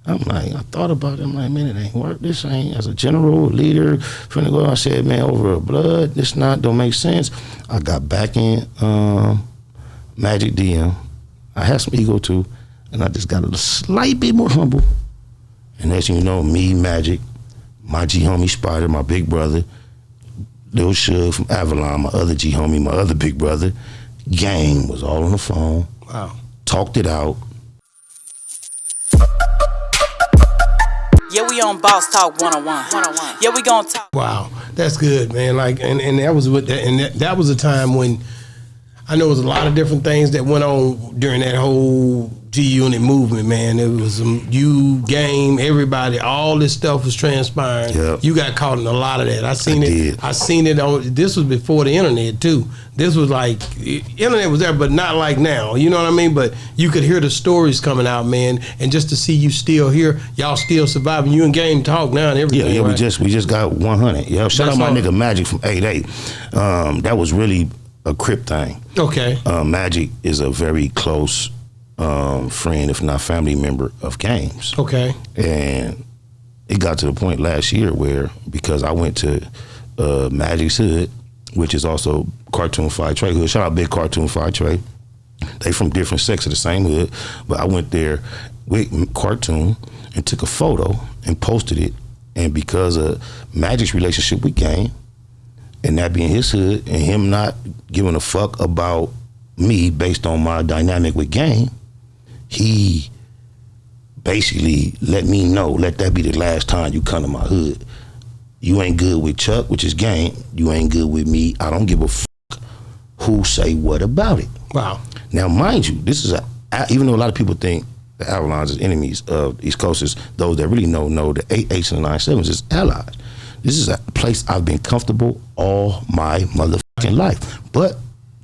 I'm like, I thought about it. I'm like, man, it ain't work. This ain't, as a general leader, finna go. I said, man, over a blood, this don't make sense. I got back in Magic DM. I had some ego too, and I just got a slight bit more humble. And as you know, me, Magic, my G homie Spider, my big brother, Lil Shug from Avalon, my other G homie, my other big brother, Gang was all on the phone. Wow. Talked it out. Yeah, we on Boss Talk 101. Yeah, we gonna talk. Wow, that's good, man. Like, and that was that was a time when I know it was a lot of different things that went on during that whole G-Unit movement, man. It was you, Game, everybody, all this stuff was transpiring. Yep. You got caught in a lot of that. I seen it on, this was before the internet too. This was like, internet was there, but not like now. You know what I mean? But you could hear the stories coming out, man. And just to see you still here, y'all still surviving. You and Game talk now and everything. Yeah, right? we just got 100. Yeah, shout out my nigga Magic from 8-8. That was really a Crip thing. Okay. Magic is a very close friend, if not family member of Games. Okay. And it got to the point last year where, because I went to Magic's hood, which is also Cartoon Fire Trey hood. Shout out Big Cartoon Fire Trey. They from different sects of the same hood, but I went there with Cartoon and took a photo and posted it. And because of Magic's relationship with Game, and that being his hood, and him not giving a fuck about me based on my dynamic with Game, he basically let me know, let that be the last time you come to my hood. You ain't good with Chuck, which is Game. You ain't good with me. I don't give a fuck who say what about it. Wow. Now, mind you, this is even though a lot of people think the Avalons is enemies of East Coasters, those that really know the 8-8s and the 9-7s is allies. This is a place I've been comfortable all my motherfucking life. But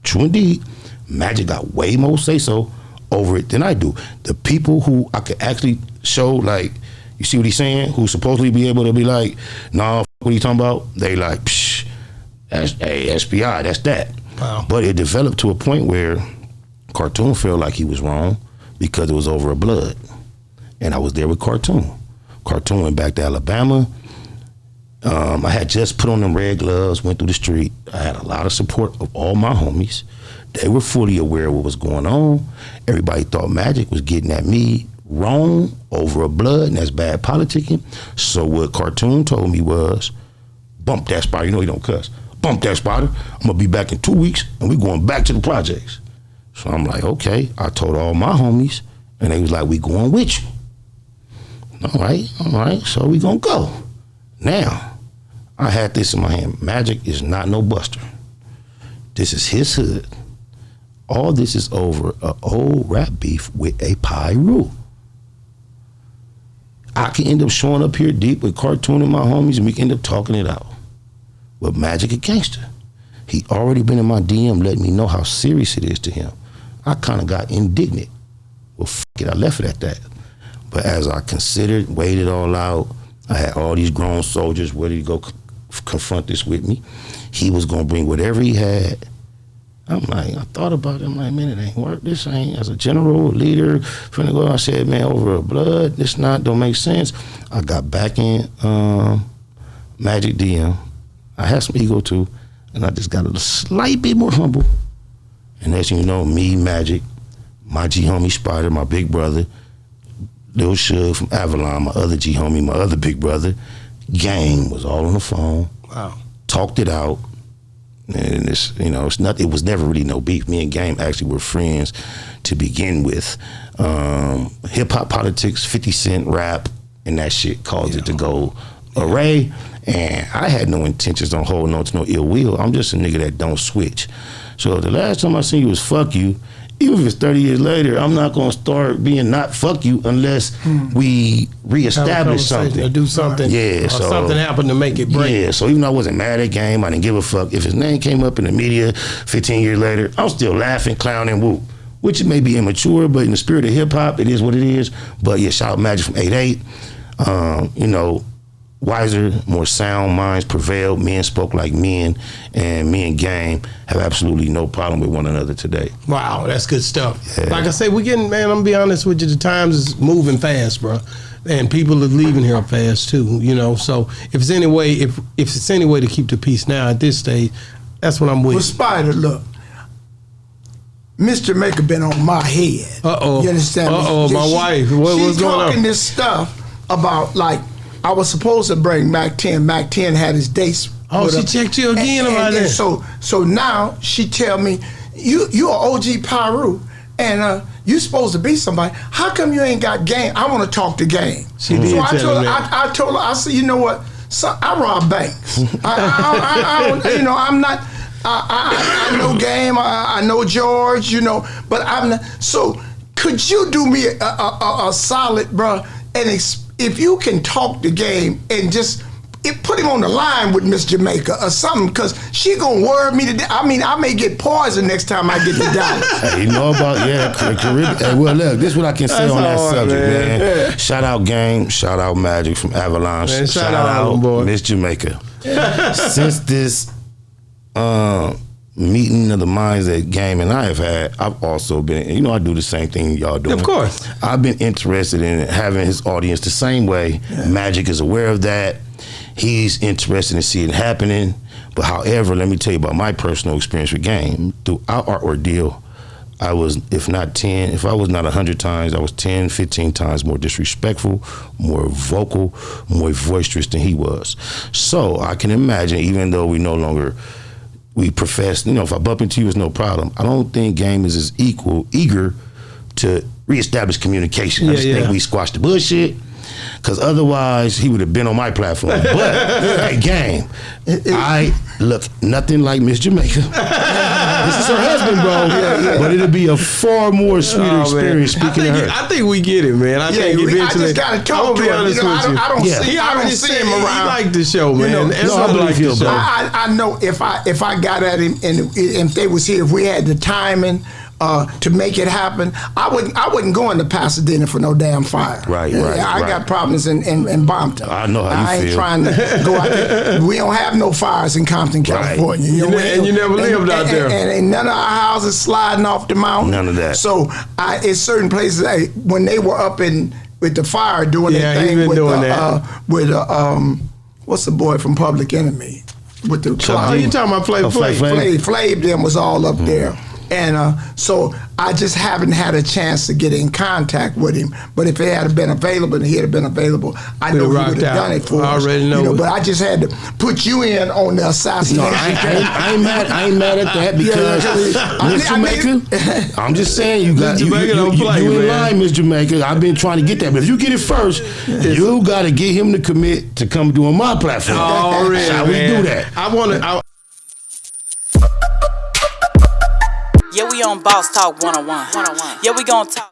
true indeed, Magic got way more say-so over it than I do. The people who I could actually show, like, you see what he's saying, who supposedly be able to be like, nah, what are you talking about? They like, psh, that's SPI, that's that. Wow. But it developed to a point where Cartoon felt like he was wrong because it was over a blood. And I was there with Cartoon. Cartoon went back to Alabama. I had just put on them red gloves, went through the street. I had a lot of support of all my homies. They were fully aware of what was going on. Everybody thought Magic was getting at me wrong over a blood, and that's bad politicking. So what Cartoon told me was, bump that Spider. You know he don't cuss. Bump that Spider. I'm going to be back in 2 weeks, and we going back to the projects. So I'm like, okay. I told all my homies, and they was like, we going with you. All right. So we going to go. Now, I had this in my hand. Magic is not no buster. This is his hood. All this is over an old rap beef with a Pyru. I can end up showing up here deep with Cartoon and my homies, and we can end up talking it out. But Magic a gangster. He already been in my DM letting me know how serious it is to him. I kind of got indignant. Well, fuck it, I left it at that. But as I considered, weighed it all out, I had all these grown soldiers ready to go confront this with me. He was gonna bring whatever he had. I'm like, I thought about it. I'm like, man, it ain't work. This ain't, as a general leader, finna go. I said, man, over a blood, this don't make sense. I got back in Magic DM. I had some ego too, and I just got a slight bit more humble. And as you know, me, Magic, my G homie Spider, my big brother, Lil Shug from Avalon, my other G homie, my other big brother, Gang was all on the phone. Wow. Talked it out. And it's, you know, it was never really no beef. Me and Game actually were friends to begin with. Hip hop politics, 50 Cent rap, and that shit caused it to go array. And I had no intentions on holding on to no ill will. I'm just a nigga that don't switch. So the last time I seen you was fuck you. Even if it's 30 years later, I'm not gonna start being not fuck you unless we reestablish something. Or do something. Yeah, or so something happened to make it break. Yeah, so even though I wasn't mad at Game, I didn't give a fuck. If his name came up in the media 15 years later, I'm still laughing, clowning, whoop. Which may be immature, but in the spirit of hip hop, it is what it is. But yeah, shout out Magic from 8-8. You know, wiser, more sound minds prevailed. Men spoke like men, and me and Game have absolutely no problem with one another today. Wow, that's good stuff. Yeah. Like I say, we getting, man, I'm gonna be honest with you, the times is moving fast, bro. and people are leaving here fast too. You know, so if it's any way, if it's any way to keep the peace now at this stage, that's what I'm with. Well, Spider, look, Miss Jamaica been on my head. You understand me? My wife. What's going on? She's talking this stuff about, like, I was supposed to bring Mac 10. Mac 10 had his dates. Oh, she checked you again about that. So now she tell me, you are OG Pyru, and you supposed to be somebody. How come you ain't got game? I want to talk to game. She did. So I tell told her, I told her, I said, you know what? So I rob banks. I don't, you know, I'm not. I know game. I know George. You know, but I'm not. So could you do me a solid, bro? And if you can talk the game and just put him on the line with Miss Jamaica or something, because she gonna worry me to death. I mean, I may get poisoned next time I get to Dallas. Hey, you know about Caribbean. Hey, well, look, this is what I can say on that subject, man. Yeah. Shout out Game, shout out Magic from Avalanche, Man, shout out Miss Jamaica. Since this meeting of the minds that Game and I have had, I've also been, you know, I do the same thing y'all doing. Of course. I've been interested in having his audience the same way. Yeah. Magic is aware of that. He's interested in seeing it happening. But however, let me tell you about my personal experience with Game. Throughout our ordeal, I was, if I was not 100 times, I was 10, 15 times more disrespectful, more vocal, more boisterous than he was. So I can imagine, even though we profess, you know, if I bump into you, it's no problem. I don't think Game is as eager to reestablish communication. I just think we squashed the bullshit. Because otherwise, he would have been on my platform. But, hey, Game, I look nothing like Miss Jamaica. This is her husband, bro. But it'll be a far more sweeter experience speaking to her. I think we get it, man. I think eventually. I just got to talk to him. You know, I don't see him around. He liked the show, man. You know, I know if I got at him and if they was here, if we had the timing to make it happen, I wouldn't go into Pasadena for no damn fire. Right. I got problems in Bompton. I know how you feel. I ain't trying to go out there. We don't have no fires in Compton, California. Right. And you never lived out there. And none of our houses sliding off the mountain. None of that. So in certain places, when they were up with the fire doing their thing with what's the boy from Public Enemy? With the you talking about Flav them was all up there. And so I just haven't had a chance to get in contact with him. But if it had been available and he had been available, I know he would have done it for us. I already know. You know, but I just had to put you in on the assassination. No, I ain't mad at that because Miss Jamaica, I'm just saying you in line, Miss Jamaica. I've been trying to get that. But if you get it first, you got to get him to commit to come do on my platform. Already, How we do that? Yeah, we on Boss Talk 101. Yeah, we gonna talk.